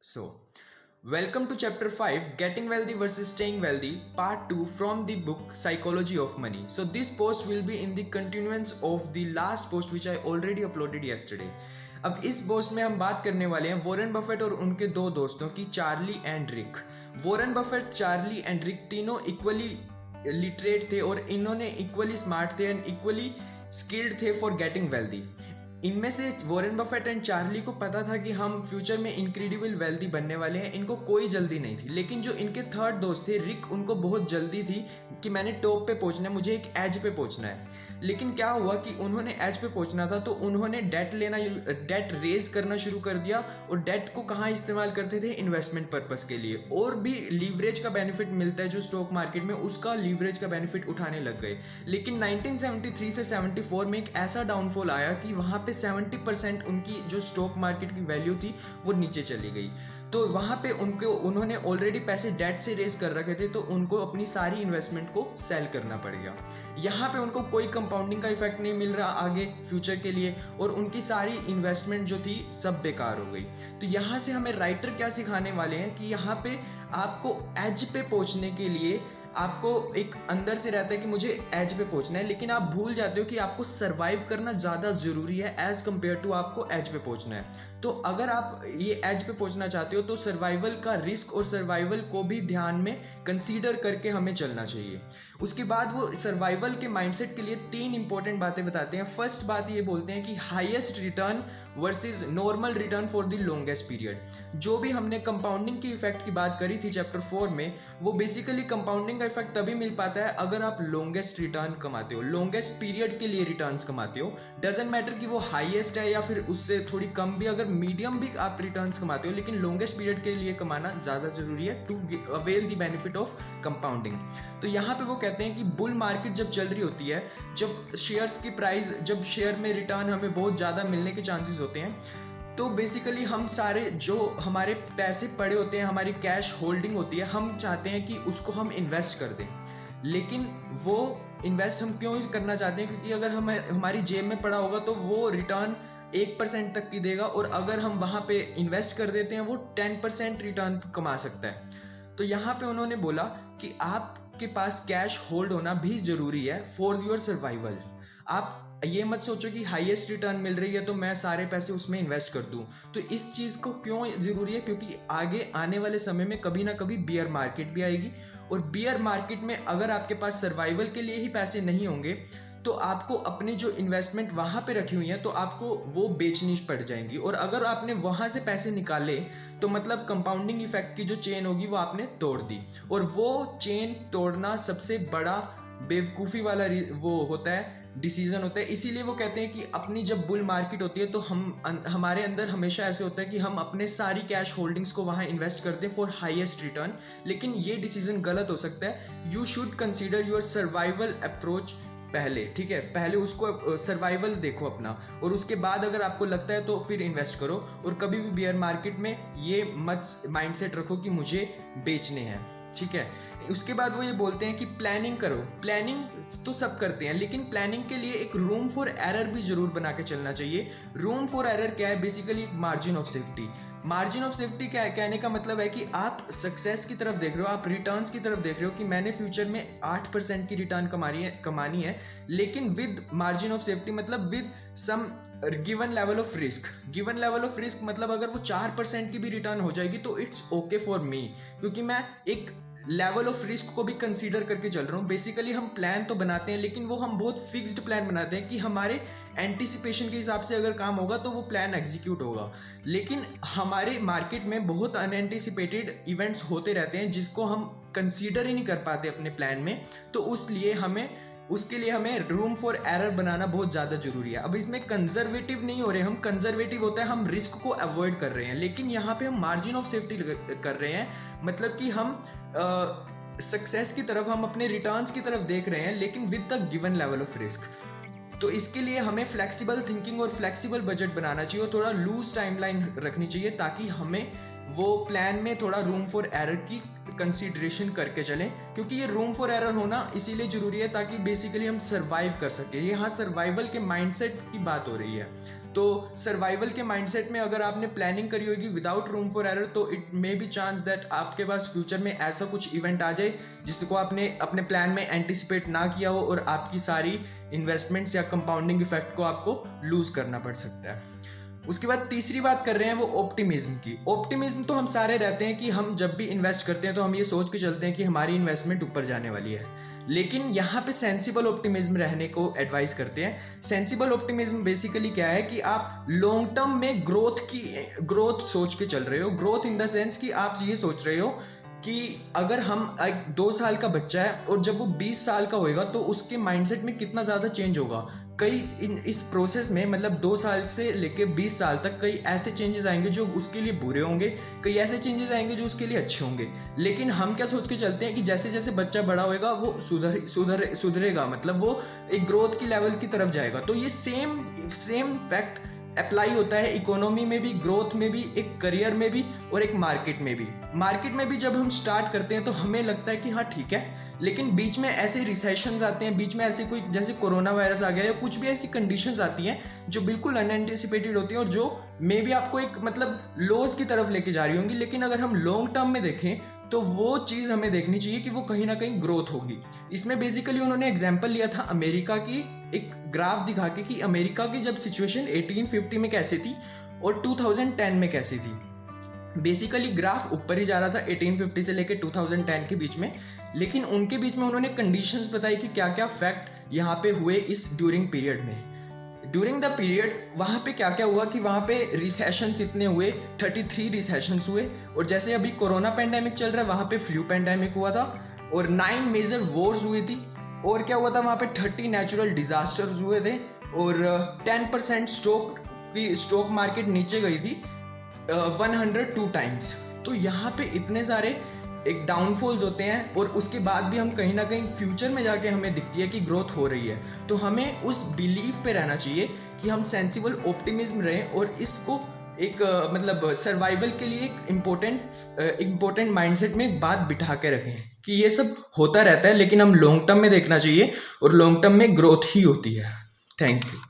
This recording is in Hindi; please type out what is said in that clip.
So, welcome to chapter 5 Getting Wealthy versus Staying Wealthy, part 2 from the book Psychology of Money. So, this post will be in the continuance of the last post which I already uploaded yesterday. अब इस पोस्ट में हम बात करने वाले हैं वॉरेन बफेट और उनके दो दोस्तों की, Charlie and Rick. Warren Buffett, Charlie and Rick तीनों इक्वली लिटरेट थे और इन्होंने इक्वली स्मार्ट थे एंड इक्वली स्किल्ड थे फॉर गेटिंग वेल्दी। इनमें से वॉरेन बफेट एंड चार्ली को पता था कि हम फ्यूचर में इनक्रेडिबल वेल्दी बनने वाले हैं, इनको कोई जल्दी नहीं थी। लेकिन जो इनके थर्ड दोस्त थे रिक, उनको बहुत जल्दी थी कि मैंने टॉप पे पहुंचना है, मुझे एक एज पे पहुंचना है। लेकिन क्या हुआ कि उन्होंने एज पे पहुंचना था तो उन्होंने डेट रेज करना शुरू कर दिया। और डेट को कहाँ इस्तेमाल करते थे? इन्वेस्टमेंट पर्पस के लिए। और भी लीवरेज का बेनिफिट मिलता है जो स्टॉक मार्केट में, उसका लीवरेज का बेनिफिट उठाने लग गए। लेकिन 1973 से 74 में एक ऐसा डाउनफॉल आया कि वहां पे 70% उनकी जो स्टॉक मार्केट की वैल्यू थी वो नीचे चली गई। तो वहां पे उन्होंने ऑलरेडी पैसे डेट से रेज कर रखे थे, तो उनको अपनी सारी इन्वेस्टमेंट को सेल करना पड़ेगा। यहाँ पे उनको कोई कंपाउंडिंग का इफेक्ट नहीं मिल रहा आगे फ्यूचर के लिए, और उनकी सारी इन्वेस्टमेंट जो थी सब बेकार हो गई। तो यहाँ से हमें राइटर क्या सिखाने वाले हैं कि यहाँ पे आपको एज पे पहुंचने के लिए आपको एक अंदर से रहता है कि मुझे एज पे पहुंचना है, लेकिन आप भूल जाते हो कि आपको सरवाइव करना ज़्यादा ज़रूरी है एज कंपेयर टू आपको एज पे पहुंचना है। तो अगर आप ये एज पे पहुंचना चाहते हो तो सर्वाइवल का रिस्क और सर्वाइवल को भी ध्यान में कंसीडर करके हमें चलना चाहिए। उसके बाद वो सर्वाइवल के माइंडसेट के लिए 3 इंपॉर्टेंट बातें बताते हैं। फर्स्ट बात ये बोलते हैं कि highest return versus normal return for the longest period. जो भी हमने कंपाउंडिंग की इफेक्ट की बात करी थी चैप्टर 4 में, वो बेसिकली कंपाउंडिंग का इफेक्ट तभी मिल पाता है अगर आप लॉन्गेस्ट रिटर्न कमाते हो, लॉन्गेस्ट पीरियड के लिए रिटर्न्स कमाते हो। डजंट मैटर कि वो हाईएस्ट है या फिर उससे थोड़ी कम भी, अगर मीडियम भी आप रिटर्न्स कमाते हो, लेकिन लॉन्गेस्ट पीरियड के लिए कमाना ज़्यादा जरूरी है to avail the benefit of compounding. तो यहाँ पे वो कहते हैं कि बुल मार्केट जब चल रही होती है, जब शेयर्स की प्राइस, जब शेयर में रिटर्न हमें बहुत ज़्यादा मिलने के चांसेस होते हैं, तो बेसिकली हम सारे जो हमारे पैसे पड़े होते हैं, हमारी कैश होल्डिंग होती है, हम चाहते हैं कि उसको हम इन्वेस्ट कर दें। लेकिन वो इन्वेस्ट हम क्यों करना चाहते हैं? क्योंकि अगर हमारी जेब में पड़ा होगा तो वो रिटर्न 1% तक की देगा, और अगर हम वहाँ पे इन्वेस्ट कर देते हैं वो 10% रिटर्न कमा सकता है। तो यहाँ पे उन्होंने बोला कि आपके पास कैश होल्ड होना भी जरूरी है फॉर योर सर्वाइवल। आप ये मत सोचो कि हाईएस्ट रिटर्न मिल रही है तो मैं सारे पैसे उसमें इन्वेस्ट कर दूं। तो इस चीज़ को क्यों ज़रूरी है? क्योंकि आगे आने वाले समय में कभी ना कभी बियर मार्केट भी आएगी, और बियर मार्केट में अगर आपके पास सर्वाइवल के लिए ही पैसे नहीं होंगे तो आपको अपने जो इन्वेस्टमेंट वहाँ पे रखी हुई है तो आपको वो बेचनी पड़ जाएंगी। और अगर आपने वहाँ से पैसे निकाले तो मतलब कंपाउंडिंग इफेक्ट की जो चेन होगी वो आपने तोड़ दी, और वो चेन तोड़ना सबसे बड़ा बेवकूफ़ी वाला वो होता है, डिसीजन होता है। इसीलिए वो कहते हैं कि अपनी जब बुल मार्केट होती है तो हमारे अंदर हमेशा ऐसे होता है कि हम अपने सारी कैश होल्डिंग्स को वहाँ इन्वेस्ट करते हैं फॉर हाईएस्ट रिटर्न। लेकिन ये डिसीजन गलत हो सकता है। You should consider your survival approach पहले, ठीक है? पहले उसको सर्वाइवल देखो अपना, और उसके बाद अगर आपको लगता है तो फिर इन्वेस्ट करो। और कभी भी बियर मार्केट में ये मत माइंडसेट रखो कि मुझे बेचने हैं, ठीक है? उसके बाद वो ये बोलते हैं कि प्लानिंग करो। प्लानिंग तो सब करते हैं, लेकिन प्लानिंग के लिए एक रूम फॉर एरर भी जरूर बना के चलना चाहिए। रूम फॉर एरर क्या है? Basically margin of safety. Margin of safety क्या है? कहने का मतलब है कि आप सक्सेस की तरफ देख रहे हो, आप रिटर्न्स की तरफ देख रहे हो कि मैंने फ्यूचर में 8% की रिटर्न कमानी है, लेकिन विद मार्जिन ऑफ सेफ्टी, मतलब with some given level of risk. Given level of risk मतलब अगर वो 4% की भी रिटर्न हो जाएगी तो इट्स ओके फॉर मी, क्योंकि मैं एक लेवल ऑफ रिस्क को भी कंसीडर करके चल रहा हूँ। बेसिकली हम प्लान तो बनाते हैं, लेकिन वो हम बहुत फिक्स्ड प्लान बनाते हैं कि हमारे एंटिसिपेशन के हिसाब से अगर काम होगा तो वो प्लान एग्जीक्यूट होगा। लेकिन हमारे मार्केट में बहुत अनएंटिसिपेटेड इवेंट्स होते रहते हैं जिसको हम कंसीडर ही नहीं कर पाते अपने प्लान में। तो उसके लिए हमें रूम फॉर एरर बनाना बहुत ज़्यादा जरूरी है। अब इसमें कंजर्वेटिव नहीं हो रहे हम, कंजर्वेटिव होता है हम रिस्क को अवॉइड कर रहे हैं, लेकिन यहाँ पे हम मार्जिन ऑफ सेफ्टी कर रहे हैं। मतलब कि हम सक्सेस की तरफ, हम अपने रिटर्न्स की तरफ देख रहे हैं, लेकिन with the given level of risk. तो इसके लिए हमें फ्लेक्सिबल थिंकिंग और फ्लेक्सिबल बजट बनाना चाहिए, और थोड़ा लूज टाइमलाइन रखनी चाहिए ताकि हमें वो प्लान में थोड़ा रूम फॉर एरर की कंसीडरेशन करके चलें। क्योंकि ये रूम फॉर एरर होना इसीलिए जरूरी है ताकि बेसिकली हम सर्वाइव कर सके। यहाँ सर्वाइवल के माइंडसेट की बात हो रही है। तो सर्वाइवल के माइंडसेट में अगर आपने प्लानिंग करी होगी विदाउट रूम फॉर एरर, तो it may be chance that आपके पास फ्यूचर में ऐसा कुछ इवेंट आ जाए जिसको आपने अपने प्लान में एंटिसिपेट ना किया हो और आपकी सारी इन्वेस्टमेंट्स या कंपाउंडिंग इफेक्ट को आपको लूज करना पड़ सकता है। उसके बाद तीसरी बात कर रहे हैं वो ऑप्टिमिज्म की। ऑप्टिमिज्म तो हम सारे रहते हैं कि हम जब भी इन्वेस्ट करते हैं तो हम ये सोच के चलते हैं कि हमारी इन्वेस्टमेंट ऊपर जाने वाली है, लेकिन यहाँ पे सेंसिबल ऑप्टिमिज्म रहने को एडवाइस करते हैं। सेंसिबल ऑप्टिमिज्म बेसिकली क्या है कि आप लॉन्ग टर्म में ग्रोथ सोच के चल रहे हो। ग्रोथ इन द सेंस कि आप ये सोच रहे हो कि अगर हम एक 2 साल का बच्चा है और जब वो 20 साल का होएगा तो उसके माइंडसेट में कितना ज़्यादा चेंज होगा। इस प्रोसेस में मतलब 2 साल से लेके 20 साल तक कई ऐसे चेंजेस आएंगे जो उसके लिए बुरे होंगे, कई ऐसे चेंजेस आएंगे जो उसके लिए अच्छे होंगे। लेकिन हम क्या सोच के चलते हैं कि जैसे जैसे बच्चा बड़ा होएगा वो सुधरेगा, मतलब वो एक ग्रोथ की लेवल की तरफ जाएगा। तो ये सेम फैक्ट अप्लाई होता है इकोनॉमी में भी, ग्रोथ में भी, एक करियर में भी और एक मार्केट में भी। मार्केट में भी जब हम स्टार्ट करते हैं तो हमें लगता है कि हाँ ठीक है, लेकिन बीच में ऐसे रिसेशंस आते हैं, बीच में ऐसे कोई जैसे कोरोना वायरस आ गया या कुछ भी ऐसी कंडीशंस आती हैं जो बिल्कुल अनएंटिसिपेटेड होती हैं और जो मे बी आपको एक मतलब लॉस की तरफ लेके जा रही होंगी। लेकिन अगर हम लॉन्ग टर्म में देखें तो वो चीज़ हमें देखनी चाहिए कि वो कहीं ना कहीं ग्रोथ होगी। इसमें बेसिकली उन्होंने एग्जाम्पल लिया था अमेरिका की, एक ग्राफ दिखा के कि अमेरिका की जब सिचुएशन 1850 में कैसी थी और 2010 में कैसी थी। बेसिकली ग्राफ ऊपर ही जा रहा था 1850 से लेकर 2010 के बीच में, लेकिन उनके बीच में उन्होंने कंडीशंस बताई कि क्या क्या फैक्ट यहाँ पे हुए इस ड्यूरिंग पीरियड में। ड्यूरिंग द पीरियड वहाँ पे क्या क्या हुआ कि वहाँ पे रिसेशंस इतने हुए, 33 रिसेशंस हुए। और जैसे अभी कोरोना पेंडेमिक चल रहा है वहाँ पे फ्लू पेंडेमिक हुआ था और 9 मेजर वॉर्स हुई थी। और क्या हुआ था वहाँ पे 30 नेचुरल डिजास्टर्स हुए थे और 10% स्टॉक मार्केट नीचे गई थी 102 टाइम्स। तो यहाँ पे इतने सारे एक डाउनफॉल्स होते हैं और उसके बाद भी हम कहीं ना कहीं फ्यूचर में जाके हमें दिखती है कि ग्रोथ हो रही है। तो हमें उस बिलीव पे रहना चाहिए कि हम सेंसिबल ऑप्टिमिज्म रहें और इसको एक मतलब सर्वाइवल के लिए एक इम्पोर्टेंट माइंडसेट में एक बात बिठा के रखें कि ये सब होता रहता है, लेकिन हम लॉन्ग टर्म में देखना चाहिए और लॉन्ग टर्म में ग्रोथ ही होती है। Thank you.